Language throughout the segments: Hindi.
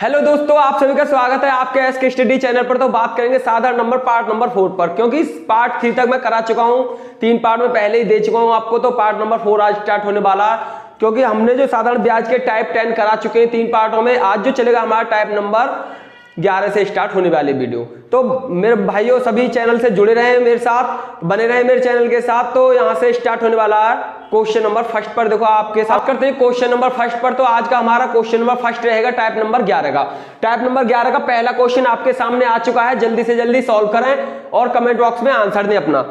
हेलो दोस्तों, आप सभी का स्वागत है आपके एसके स्टडी चैनल पर। तो बात करेंगे साधारण नंबर पार्ट नंबर 4 पर, क्योंकि पार्ट 3 तक मैं करा चुका हूं, 3 पार्ट में पहले ही दे चुका हूं आपको। तो पार्ट नंबर 4 आज स्टार्ट होने वाला है, क्योंकि हमने जो साधारण ब्याज के टाइप 10 करा चुके हैं 3 पार्टों में। आज जो चलेगा हमारा टाइप नंबर 11 से स्टार्ट होने वाली वीडियो। तो मेरे भाइयों सभी चैनल से जुड़े रहे मेरे साथ, बने रहे मेरे चैनल के साथ। तो यहाँ से स्टार्ट होने वाला है क्वेश्चन नंबर फर्स्ट पर। देखो आपके साथ करते हैं क्वेश्चन नंबर फर्स्ट पर। तो आज का हमारा क्वेश्चन नंबर फर्स्ट रहेगा टाइप नंबर 11 का। टाइप नंबर 11 का पहला क्वेश्चन आपके सामने आ चुका है, जल्दी से जल्दी सॉल्व करें और कमेंट बॉक्स में आंसर दें अपना।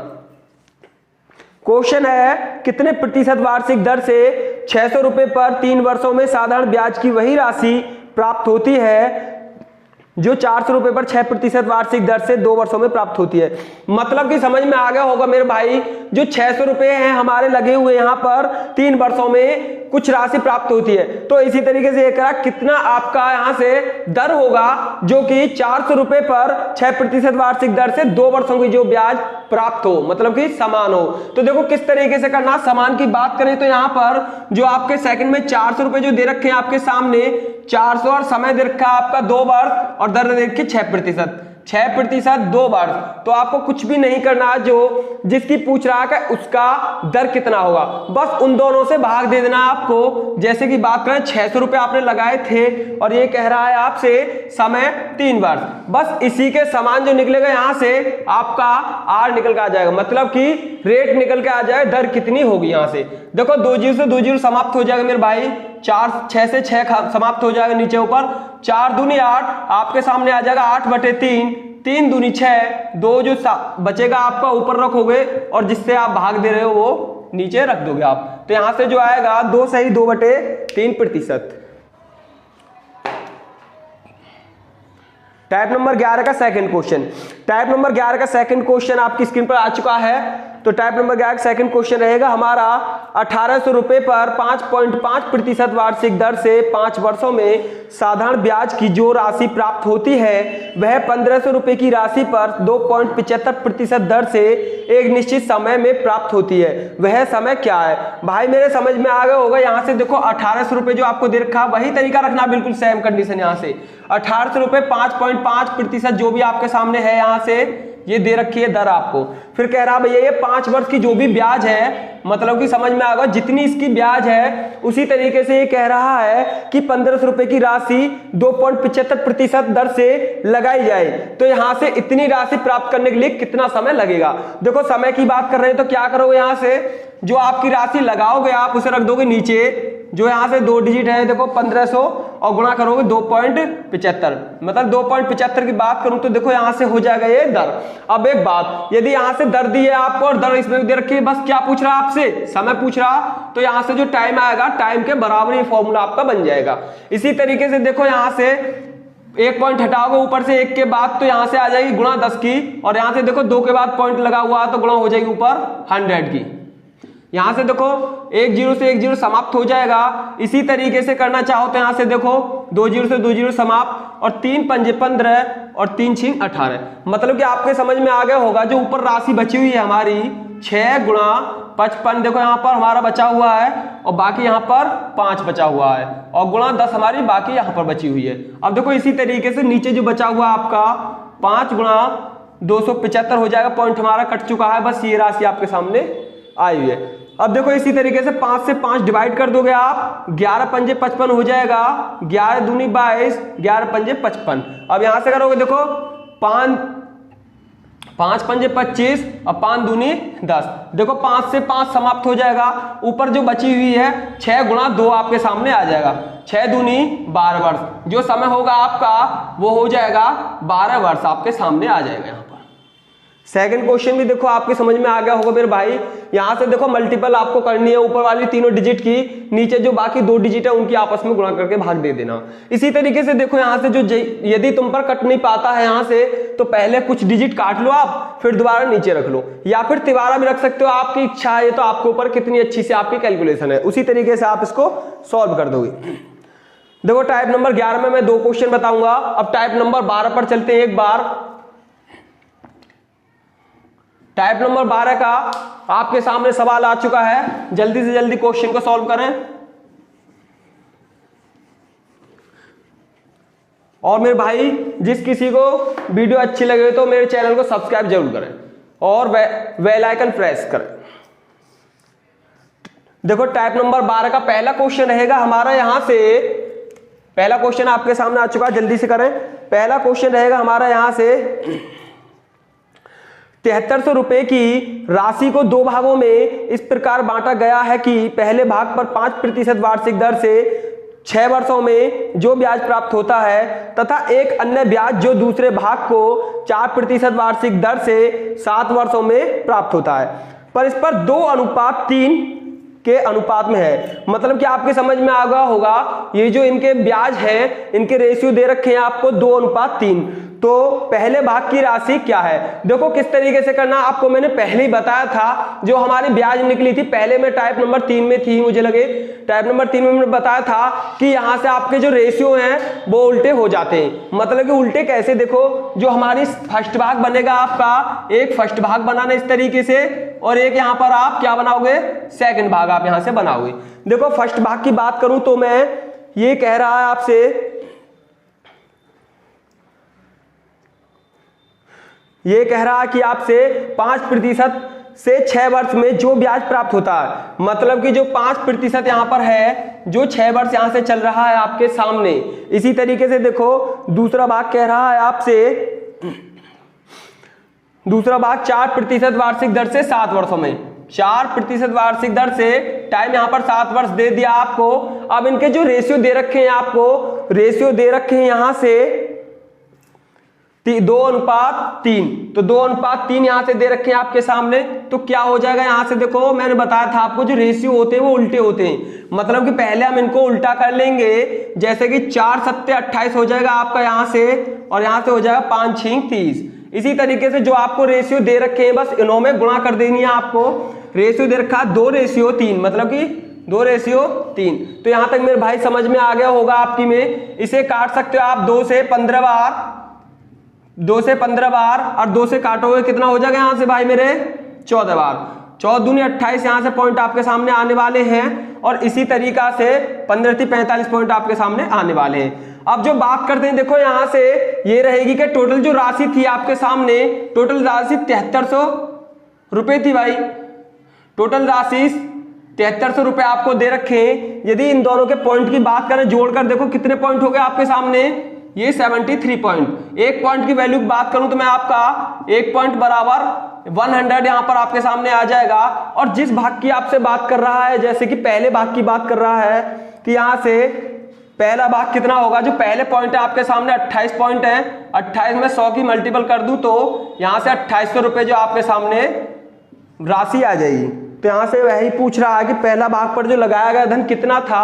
क्वेश्चन है, कितने प्रतिशत वार्षिक दर से 600 रुपए पर 3 वर्षों में साधारण ब्याज की वही राशि प्राप्त होती है जो 400 रुपए पर 6% वार्षिक दर से 2 वर्षों में प्राप्त होती है। मतलब कि समझ में आ गया होगा मेरे भाई, जो 600 रुपए हैं हमारे लगे हुए यहाँ पर 3 वर्षों में कुछ राशि प्राप्त होती है। तो इसी तरीके से एक कितना आपका यहाँ से दर होगा जो कि 400 रुपए पर 6% वार्षिक दर से 2 वर्षों की जो ब्याज प्राप्त हो, मतलब कि समान हो। तो देखो किस तरीके से करना। समान की बात करें तो यहाँ पर जो आपके सेकंड में 400 रुपए जो दे रखे हैं आपके सामने, 400 और समय दे रखा आपका 2 वर्ष और दर दे रखी 6%, 6% 2 वर्ष। तो आपको कुछ भी नहीं करना, जो जिसकी पूछ रहा है उसका दर कितना होगा, बस उन दोनों से भाग दे देना आपको। जैसे कि बात करें 600 रुपए आपने लगाए थे और ये कह रहा है आपसे समय 3 वर्ष, बस इसी के समान जो निकलेगा यहाँ से आपका आर निकल के आ जाएगा, मतलब कि रेट निकल के आ जाएगा, दर कितनी होगी। यहाँ से देखो 2 जीरो से 2 जीरो समाप्त हो जाएगा मेरे भाई, 6 से 6 समाप्त हो जाएगा नीचे ऊपर, 4 दूनी 8 आपके सामने आ जाएगा 8/3, 3 दूनी 6, 2 जो बचेगा आपका ऊपर रखोगे और जिससे आप भाग दे रहे हो वो नीचे रख दोगे आप। तो यहां से जो आएगा 2 सही 2/3%। टाइप नंबर 11 का सेकंड क्वेश्चन। टाइप नंबर 11 का सेकंड क्वेश्चन आपकी स्क्रीन पर आ चुका है। तो टाइप नंबर 11 का सेकंड क्वेश्चन रहेगा हमारा, 1800 रुपए पर 5.5% वार्षिक दर से 5 वर्षों में साधारण ब्याज की जो राशि प्राप्त होती है वह 1500 रुपए की राशि पर 2.75% दर से एक निश्चित समय में प्राप्त होती है। वह समय क्या है? भाई मेरे समझ में आ गया होगा। यहाँ से देखो 1800 रुपए जो आपको दे रखा, वही तरीका रखना, बिल्कुल सेम कंडीशन। यहाँ से 1800 रुपए 5.5% जो भी आपके सामने है, यहाँ से ये दे रखी है दर आपको। फिर कह रहा भैया ये 5 वर्ष की जो भी ब्याज है, मतलब कि समझ में आ गया, जितनी इसकी ब्याज है उसी तरीके से ये कह रहा है कि 1500 रुपए की राशि 2.75% दर से लगाई जाए। तो यहां से इतनी राशि प्राप्त करने के लिए कितना समय लगेगा। देखो समय की बात कर रहे हैं तो क्या करोगे, यहां से जो आपकी राशि लगाओगे आप उसे रख दोगे नीचे, जो यहां से 2 डिजिट है देखो 1500 और गुणा करोगे 2.75, मतलब 2.75 की बात करूं तो देखो यहां से हो जाएगा ये दर। अब एक बात, यदि यहां से दर दी है आपको और दर इसमें दे रखी है, बस क्या पूछ रहा है आपसे, समय पूछ रहा, तो यहां से जो टाइम आएगा टाइम के बराबर ही फॉर्मूला आपका बन जाएगा। इसी तरीके से देखो यहां से 1 पॉइंट हटाओगे ऊपर से 1 के बाद, तो यहां से आ जाएगी गुणा 10 की, और यहां से देखो 2 के बाद पॉइंट लगा हुआ तो गुणा हो जाएगी ऊपर 100 की। यहां से देखो 1 जीरो से 1 जीरो समाप्त हो जाएगा। इसी तरीके से करना चाहो तो यहां से देखो 2 जीरो से 2 जीरो समाप्त, और 3 पंजे 15 और 3 छीन 18। मतलब कि आपके समझ में आ गया होगा, जो ऊपर राशि बची हुई है हमारी 6 गुणा 55, देखो यहाँ पर हमारा बचा हुआ है और बाकी यहाँ पर 5 बचा हुआ है, और गुणा 10 हमारी बाकी यहाँ पर बची हुई है। अब देखो इसी तरीके से नीचे जो बचा हुआ आपका 5 गुणा 275 हो जाएगा, पॉइंट हमारा कट चुका है, बस ये राशि आपके सामने आई हुई है। अब देखो इसी तरीके से 5 से 5 डिवाइड कर दोगे आप, 11 पंजे 55 हो जाएगा, 11 दूनी 22, 11 पंजे 55। अब यहां से करोगे देखो 5 पंजे 25 और 5 दूनी 10, देखो 5 से 5 समाप्त हो जाएगा। ऊपर जो बची हुई है 6 गुणा 2 आपके सामने आ जाएगा, 6 दूनी 12 वर्ष। जो समय होगा आपका वो हो जाएगा 12 वर्ष आपके सामने आ जाएगा। यहाँ पर सेकंड क्वेश्चन भी देखो आपके समझ में आ गया होगा मेरे भाई। यहां से देखो मल्टीपल आपको करनी है ऊपर वाली तीनों डिजिट की, नीचे जो बाकी 2 डिजिट है उनकी आपस में गुणा करके भाग दे देना। इसी तरीके से देखो यहां से जो यदि तुम पर कट नहीं पाता है यहां से, तो पहले कुछ डिजिट काट लो आप, फिर दोबारा नीचे रख लो, या फिर तिबारा भी रख सकते हो, आपकी इच्छा है। तो आपके ऊपर कितनी अच्छी से आपकी कैलकुलेशन है, उसी तरीके से आप इसको सॉल्व कर दोगे। देखो टाइप नंबर 11 में मैं 2 क्वेश्चन बताऊंगा। अब टाइप नंबर 12 पर चलते हैं एक बार। टाइप नंबर 12 का आपके सामने सवाल आ चुका है, जल्दी से जल्दी क्वेश्चन को सॉल्व करें। और मेरे भाई जिस किसी को वीडियो अच्छी लगे तो मेरे चैनल को सब्सक्राइब जरूर करें और बेल आइकन प्रेस करें। देखो टाइप नंबर 12 का पहला क्वेश्चन रहेगा हमारा, यहां से पहला क्वेश्चन आपके सामने आ चुका है, जल्दी से करें। पहला क्वेश्चन रहेगा हमारा यहां से 7300 रुपए की राशि को दो भागों में इस प्रकार बांटा गया है कि पहले भाग पर 5% वार्षिक दर से 6 वर्षों में जो ब्याज प्राप्त होता है तथा एक अन्य ब्याज जो दूसरे भाग को 4% वार्षिक दर से 7 वर्षों में प्राप्त होता है, परस्पर 2:3 के अनुपात में है। मतलब कि आपके समझ में आ गया होगा, ये जो इनके ब्याज है इनके रेशियो दे रखे हैं आपको 2:3। तो पहले भाग की राशि क्या है, देखो किस तरीके से करना आपको मैंने पहले ही बताया था। जो हमारी ब्याज निकली थी पहले में टाइप नंबर 3 में थी, मुझे लगे टाइप नंबर 3 में मैंने बताया था कि यहां से आपके जो रेशियो हैं वो उल्टे हो जाते हैं। मतलब कि उल्टे कैसे, देखो जो हमारी फर्स्ट भाग बनेगा आपका, एक फर्स्ट भाग बनाना इस तरीके से और एक यहां पर आप क्या बनाओगे, सेकंड भाग आप यहां से बनाओगे। देखो फर्स्ट भाग की बात करूं तो मैं ये कह रहा है आपसे, ये कह रहा है कि आपसे 5% से 6 वर्ष में जो ब्याज प्राप्त होता है, मतलब कि जो 5% यहां पर है, जो 6 वर्ष यहां से चल रहा है आपके सामने। इसी तरीके से देखो दूसरा भाग कह रहा है आपसे, दूसरा भाग 4% वार्षिक दर से 7 वर्षों में, 4% वार्षिक दर से, टाइम यहां पर 7 वर्ष दे दिया आपको। अब इनके जो रेशियो दे रखे हैं आपको, रेशियो दे रखे हैं यहां से 2:3, तो 2:3 यहां से दे रखे हैं आपके सामने। तो क्या हो जाएगा यहां से, देखो मैंने बताया था आपको जो रेशियो होते हैं वो उल्टे होते हैं। मतलब कि पहले हम इनको उल्टा कर लेंगे, जैसे कि 4 7 28 हो जाएगा आपका यहां से, और यहां से हो जाएगा 5 6 30। इसी तरीके से जो आपको रेशियो दे रखे हैं बस इन्हों में गुणा कर देनी है आपको। रेशियो दे रखा 2:3, मतलब कि 2:3। तो यहां तक मेरे भाई समझ में आ गया होगा आपकी में। इसे काट सकते हो आप 2 से 15 बार, 2 से 15 बार, और 2 से काटोगे कितना हो जाएगा यहां से भाई मेरे, 14 बार। 14 दूनी 28 यहां से पॉइंट आपके सामने आने वाले हैं, और इसी तरीका से 15 × 45 पॉइंट आपके सामने आने वाले हैं। अब जो बात करते हैं, देखो यहां से ये रहेगी कि टोटल जो राशि थी आपके सामने, टोटल राशि 7300 रुपए थी भाई। टोटल राशि 7300 रुपए आपको दे रखे हैं। यदि इन दोनों के पॉइंट की बात करें जोड़कर, देखो कितने पॉइंट हो गए आपके सामने, ये 73 पॉइंट। एक पॉइंट की वैल्यू की बात करूं तो मैं आपका एक पॉइंट बराबर 100 यहां पर आपके सामने आ जाएगा। और जिस भाग की आपसे बात कर रहा है, जैसे कि पहले भाग की बात कर रहा है, कि यहां से पहला भाग कितना होगा, जो पहले पॉइंट है आपके सामने 28 पॉइंट है, 28 में 100 की मल्टीपल कर दूं तो यहां से 2800 रुपए जो आपके सामने राशि आ जाएगी। तो यहां से वही पूछ रहा है कि पहला भाग पर जो लगाया गया धन कितना था,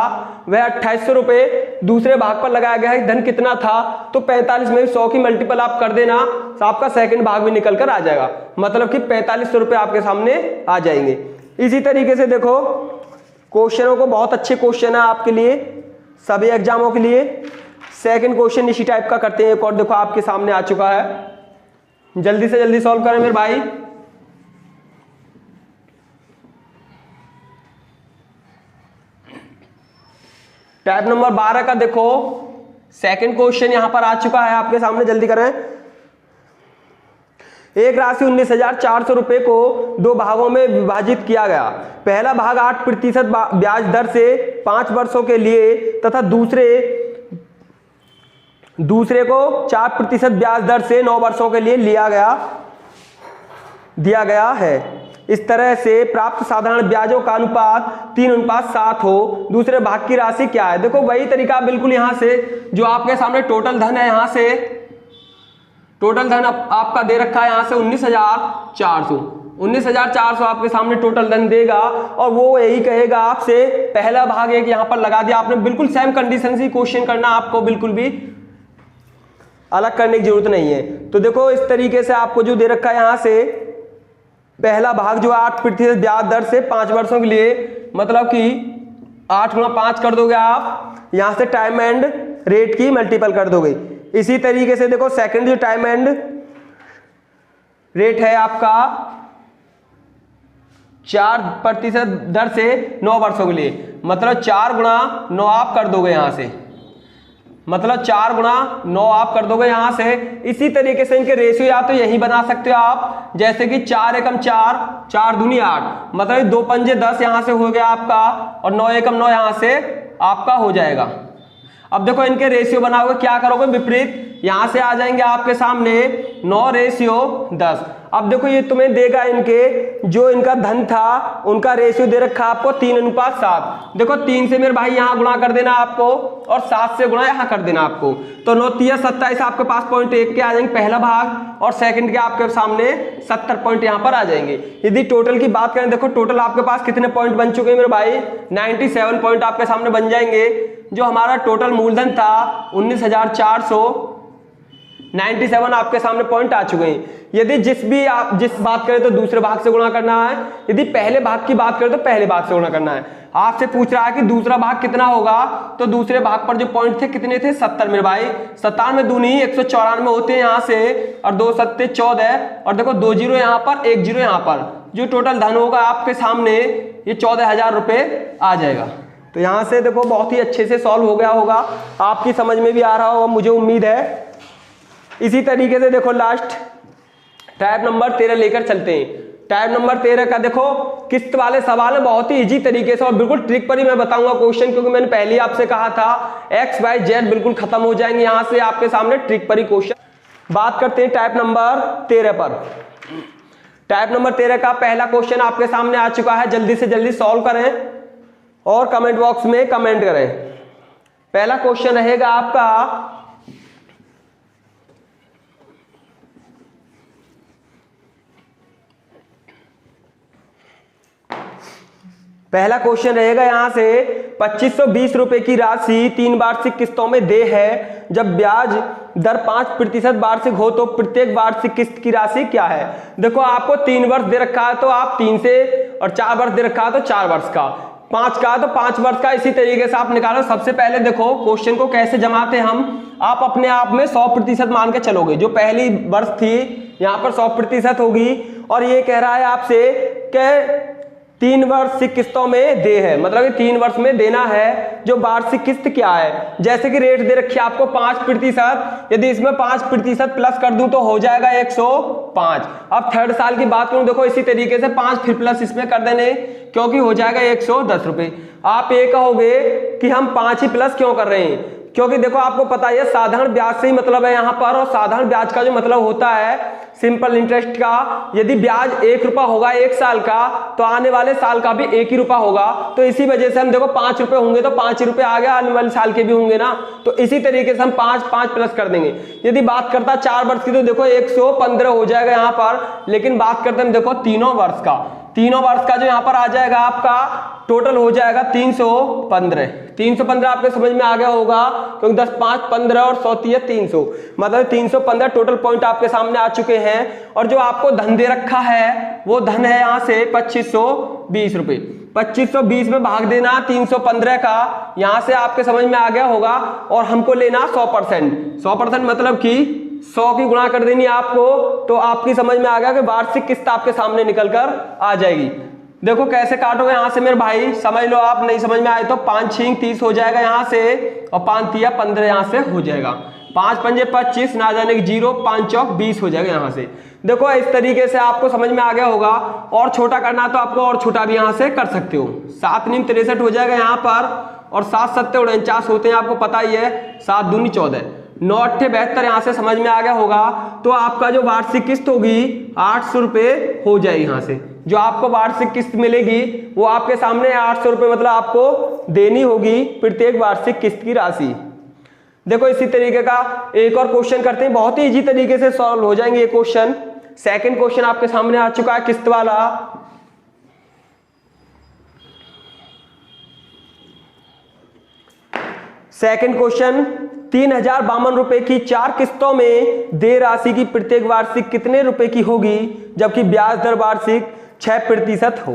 वह 2800 रुपए, दूसरे भाग पर लगाया गया धन कितना था, तो 45 में 100 की मल्टीपल आप कर देना तो आपका सेकंड भाग भी निकल कर आ जाएगा। मतलब कि 4500 रुपए आपके सामने आ जाएंगे। इसी तरीके से देखो क्वेश्चनों को, बहुत अच्छे क्वेश्चन है आपके लिए सभी एग्जामों के लिए। सेकंड क्वेश्चन इसी टाइप का करते हैं, एक और देखो आपके सामने आ चुका है, जल्दी से जल्दी सॉल्व करें मेरे भाई। टाइप नंबर 12 का देखो सेकंड क्वेश्चन यहां पर आ चुका है आपके सामने, जल्दी करें। एक राशि 19,400 रुपए को दो भागों में विभाजित किया गया। पहला भाग 8% ब्याज दर से 5 वर्षों के लिए तथा दूसरे को 4% ब्याज दर से 9 वर्षों के लिए दिया गया है। इस तरह से प्राप्त साधारण ब्याजों का अनुपात 3:7 हो। दूसरे भाग की राशि क्या है, देखो वही तरीका बिल्कुल। यहां से जो आपके सामने टोटल धन है, यहां से टोटल धन आपका दे रखा है यहां से 19,400 आपके सामने टोटल धन देगा, और वो यही कहेगा आपसे पहला भाग एक यहां पर लगा दिया आपने। बिल्कुल सेम कंडीशन से क्वेश्चन करना, आपको बिल्कुल भी अलग करने की जरूरत नहीं है। तो देखो इस तरीके से आपको जो दे रखा है यहां से पहला भाग जो 8% ब्याज दर से 5 वर्षों के लिए, मतलब कि 8 × 5 कर दोगे आप, यहां से टाइम एंड रेट की मल्टीपल कर दोगे। इसी तरीके से देखो सेकंड जो टाइम एंड रेट है आपका 4% दर से 9 वर्षों के लिए, मतलब 4 × 9 आप कर दोगे यहां से। मतलब 4 गुणा 9 आप कर दोगे यहां से। इसी तरीके से इनके रेशियो या तो यही बना सकते हो आप, जैसे कि 4 एकम 4, 4 दूनी 8, मतलब 2 पंजे 10 यहां से हो गया आपका, और 9 एकम 9 यहां से आपका हो जाएगा। अब देखो इनके रेशियो बनाओगे, क्या करोगे विपरीत, यहां से आ जाएंगे आपके सामने 9 रेशियो 10। अब देखो ये तुम्हें देगा इनके जो इनका धन था उनका रेशियो दे रखा आपको 3:7। देखो 3 से मेरे भाई यहां गुणा कर देना आपको, और 7 से गुणा यहां कर देना आपको, तो 9 3 27 आपके पास पॉइंट 1 के आ जाएंगे पहला भाग, और सेकंड के आपके सामने 70 पॉइंट यहां पर आ जाएंगे। यदि टोटल की बात करें, देखो टोटल आपके पास कितने पॉइंट बन चुके हैं मेरे भाई, 97 पॉइंट आपके सामने बन जाएंगे। जो हमारा टोटल मूलधन था 19,497 आपके सामने पॉइंट आ चुके हैं। यदि जिस बात करें तो दूसरे भाग से गुणा करना है, यदि पहले भाग की बात करें तो पहले भाग से गुणा करना है। आपसे पूछ रहा है कि दूसरा भाग कितना होगा, तो दूसरे भाग पर जो पॉइंट थे कितने थे, 70 मेरे भाई। 97 दूनी 194 होते हैं यहाँ से, और 2 सत्ते 14, और देखो 2 जीरो यहाँ पर, 1 जीरो यहाँ पर, जो टोटल धन होगा आपके सामने ये 14,000 रुपये आ जाएगा। तो यहाँ से देखो बहुत ही अच्छे से सॉल्व हो गया होगा, आपकी समझ में भी आ रहा होगा मुझे उम्मीद है। इसी तरीके से देखो लास्ट टाइप नंबर 13 लेकर चलते हैं। टाइप नंबर 13 का देखो किस्त वाले सवाल है, बहुत ही इजी तरीके से और बिल्कुल ट्रिक पर ही मैं बताऊंगा क्वेश्चन, क्योंकि मैंने पहले ही आपसे कहा था एक्स वाई जेड बिल्कुल खत्म हो जाएंगे यहां से आपके सामने, ट्रिक पर ही क्वेश्चन। बात करते हैं टाइप नंबर 13 पर। टाइप नंबर 13 का पहला क्वेश्चन आपके सामने आ चुका है, जल्दी से जल्दी सॉल्व करें और कमेंट बॉक्स में कमेंट करें। पहला क्वेश्चन रहेगा आपका, पहला क्वेश्चन रहेगा यहां से 2520 रुपए की राशि 3 वार्षिक किस्तों में दे है। जब ब्याज दर 5% वार्षिक हो तो प्रत्येक वार्षिक किस्त की राशि क्या है। देखो आपको 3 वर्ष दे रखा है तो आप 3 से, और 4 वर्ष दे रखा है तो 4 वर्ष का, 5 का तो 5 वर्ष का, इसी तरीके से आप निकालो। सबसे पहले देखो क्वेश्चन को कैसे जमाते हैं हम, आप अपने आप में 100% मान के चलोगे। जो पहली वर्ष थी यहाँ पर 100% होगी, और ये कह रहा है आपसे कि 3 वार्षिक किस्तों में दे है, मतलब कि 3 वर्ष में देना है। जो वार्षिक किस्त क्या है, जैसे कि रेट दे रखी है आपको 5%, यदि इसमें 5% प्लस कर दूं तो हो जाएगा 105। अब थर्ड साल की बात करूं, देखो इसी तरीके से 5 फिर प्लस इसमें कर देने, क्योंकि हो जाएगा 110 रुपए। आप ये कहोगे कि हम 5 ही प्लस क्यों कर रहे हैं, क्योंकि देखो आपको पता है साधारण ब्याज से ही मतलब है यहाँ पर, और साधारण ब्याज का जो मतलब होता है सिंपल इंटरेस्ट का, यदि ब्याज 1 रुपया होगा 1 साल का, तो आने वाले साल का भी 1 ही रुपया होगा। तो इसी वजह से हम देखो 5 रुपए होंगे तो 5 ही रुपए आ गया, आने वाले साल के भी होंगे ना, तो इसी तरीके से हम 5 प्लस कर देंगे। यदि बात करता 4 वर्ष की तो देखो 115 हो जाएगा यहाँ पर, लेकिन बात करते हैं देखो 3 वर्ष का, 3 वर्ष का जो यहाँ पर आ जाएगा आपका टोटल हो जाएगा 315 आपके समझ में आ गया होगा, क्योंकि 10 5 15 और 100 300, मतलब 315 टोटल पॉइंट आपके सामने आ चुके हैं। और जो आपको धन दे रखा है वो धन है यहाँ से 2520 रुपए। 2520 में भाग देना 315 का, यहां से आपके समझ में आ गया होगा। और हमको लेना 100%, मतलब कि 100 की गुणा कर देनी आपको, तो आपकी समझ में आ गया कि वार्षिक किस्त आपके सामने निकल कर आ जाएगी। देखो कैसे काटोगे यहां से मेरे भाई, समझ लो। आप नहीं समझ में आए तो 5 6 30 हो जाएगा यहां से, और 5 3 15 यहां से हो जाएगा। 5 पंजे 25, ना जाने की 0, 5 चौक 20 हो जाएगा यहां से। देखो इस तरीके से आपको समझ में आ गया होगा। और छोटा करना तो आपको और छोटा भी यहां से कर सकते हो। 7 9 63 हो जाएगा यहां पर, और 7 7 49 होते हैं, आपको पता ही है। 7 दूनी 14, 9 8 72 यहां से समझ में आ गया होगा। तो आपका जो वार्षिक किस्त होगी 800 रुपए हो जाएगी। यहां से जो आपको वार्षिक किस्त मिलेगी वो आपके सामने 800 रुपए, मतलब आपको देनी होगी प्रत्येक वार्षिक किस्त की राशि। देखो इसी तरीके का एक और क्वेश्चन करते हैं, बहुत ही इजी तरीके से सॉल्व हो जाएंगे ये क्वेश्चन। सेकंड क्वेश्चन आपके सामने आ चुका है किस्त वाला। सेकंड क्वेश्चन, 3052 रुपए की 4 किस्तों में दे राशि की प्रत्येक वार्षिक कितने रुपए की होगी, जबकि ब्याज दर वार्षिक 6% हो।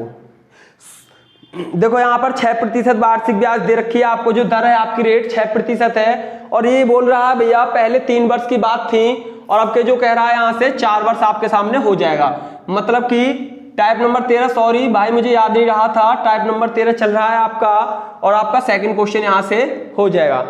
देखो यहाँ पर 6% वार्षिक ब्याज दे रखी है आपको, जो दर है आपकी रेट 6% है। और ये बोल रहा है भैया पहले 3 वर्ष की बात थी, और अब के जो कह रहा है यहाँ से 4 वर्ष आपके सामने हो जाएगा। मतलब कि टाइप नंबर 13, सॉरी भाई मुझे याद नहीं रहा था, टाइप नंबर 13 चल रहा है आपका, और आपका सेकंड क्वेश्चन यहाँ से हो जाएगा।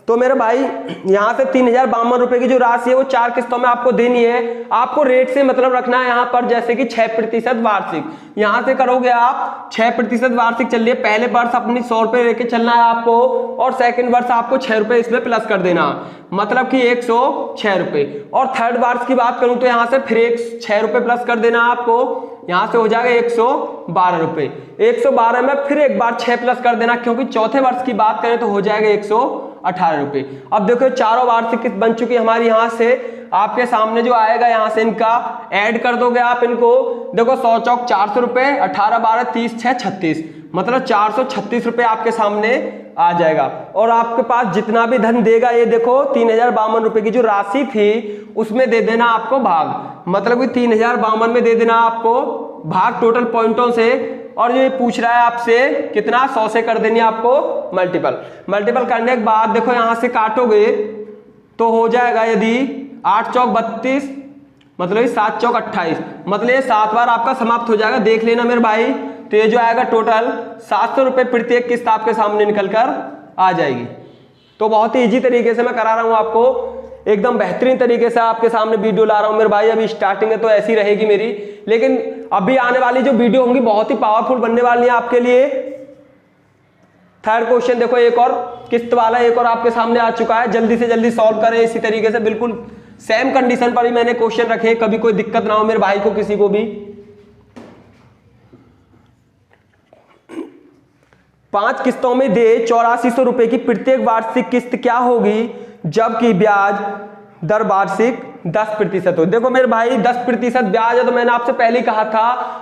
तो मेरे भाई यहाँ से 3052 रुपए की जो राशि है वो 4 किस्तों में आपको देनी है। आपको रेट से मतलब रखना है यहाँ पर, जैसे कि 6% वार्षिक, यहाँ से करोगे आप 6% वार्षिक चल रही है। पहले वर्ष अपनी 100 रुपए लेके चलना है आपको, और सेकंड वर्ष आपको 6 रुपए इसमें प्लस कर देना, मतलब कि 106 रुपए। और थर्ड वर्ष की बात करूं तो यहाँ से फिर 6 रुपए प्लस कर देना आपको, यहाँ से हो जाएगा 112 रुपए। 112 में फिर एक बार 6 प्लस कर देना, क्योंकि चौथे वर्ष की बात करें तो हो जाएगा 118 रुपए। अब देखो चारों वार्षिक किस्त बन चुकी है हमारी, यहाँ से आपके सामने जो आएगा यहाँ से इनका ऐड कर दोगे आप इनको। देखो 100 चौक 400 रुपए, 18 12 30 6 36, मतलब 436 रुपए आपके सामने आ जाएगा। और आपके पास जितना भी धन देगा, ये देखो 3052 रुपए की जो राशि थी उसमें दे देना आपको भाग, मतलब कि 3052 में दे देना आपको भाग टोटल पॉइंटों से। और ये पूछ रहा है आपसे कितना, 100 से कर देनी आपको मल्टीपल करने के बाद देखो यहाँ से काटोगे तो हो जाएगा, यदि 8 चौक 32, मतलब 7 चौक 28, मतलब ये 7 बार आपका समाप्त हो जाएगा। देख लेना मेरे भाई, तो ये जो आएगा टोटल 700 रुपए प्रत्येक किस्त आपके सामने निकल कर आ जाएगी। तो बहुत ही इजी तरीके से मैं करा रहा हूं आपको, एकदम बेहतरीन तरीके से आपके सामने वीडियो ला रहा हूं मेरे भाई। अभी स्टार्टिंग है तो ऐसी रहेगी मेरी, लेकिन अभी आने वाली जो वीडियो होंगी बहुत ही पावरफुल बनने वाली है आपके लिए। थर्ड क्वेश्चन देखो, एक और किस्त वाला एक और आपके सामने आ चुका है, जल्दी से जल्दी सॉल्व करें इसी तरीके से, बिल्कुल सेम कंडीशन पर ही मैंने क्वेश्चन रखे, कभी कोई दिक्कत ना हो मेरे भाई को किसी को भी। 5 किस्तों में दे 8400 रुपए की प्रत्येक वार्षिक किस्त क्या होगी, जबकि ब्याज दर वार्षिक 10% हो। देखो मेरे भाई 10% ब्याज है, तो मैंने आपसे पहले ही कहा था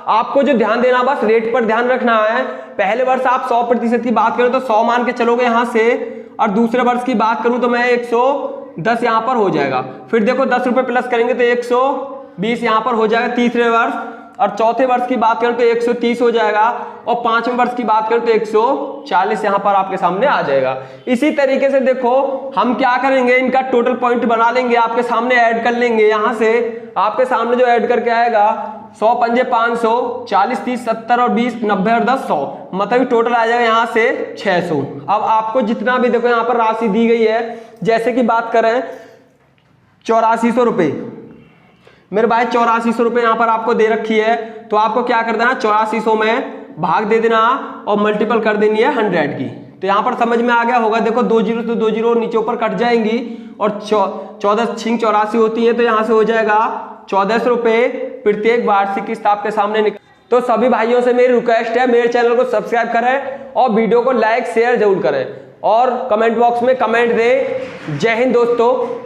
आपको जो ध्यान देना, बस रेट पर ध्यान रखना है। पहले वर्ष आप 100% की बात करें तो 100 मान के चलोगे यहाँ से, और दूसरे वर्ष की बात करूं तो मैं 110 यहाँ पर हो जाएगा। फिर देखो 10 रुपए प्लस करेंगे तो 120 यहाँ पर हो जाएगा तीसरे वर्ष, और चौथे वर्ष की बात करें तो 130 हो जाएगा, और पांचवें वर्ष की बात करें तो 140 यहाँ पर आपके सामने आ जाएगा। इसी तरीके से देखो हम क्या करेंगे, इनका टोटल पॉइंट बना लेंगे, आपके सामने ऐड कर लेंगे। यहाँ से आपके सामने जो ऐड करके आएगा 100 पंजे 500, 40 30 70 और 20 90 और 10 100, मतलब टोटल आ जाएगा यहाँ से 600। अब आपको जितना भी देखो यहाँ पर राशि दी गई है, जैसे कि बात करें 8400 रुपए मेरे भाई, 8400 रुपए यहाँ पर आपको दे रखी है, तो आपको क्या कर देना, 8400 में भाग दे देना और मल्टीपल कर देनी है 100 की। तो यहाँ पर समझ में आ गया होगा। देखो 2 जीरो तो 2 जीरो नीचे ऊपर कट जाएंगी, और 14 छिंग 84 होती है, तो यहाँ से हो जाएगा 1400 रुपए प्रत्येक वार्षिक किस्त आपके सामने तो सभी भाइयों से मेरी रिक्वेस्ट है, मेरे चैनल को सब्सक्राइब करें और वीडियो को लाइक शेयर जरूर करें, और कमेंट बॉक्स में कमेंट दें। जय हिंद दोस्तों।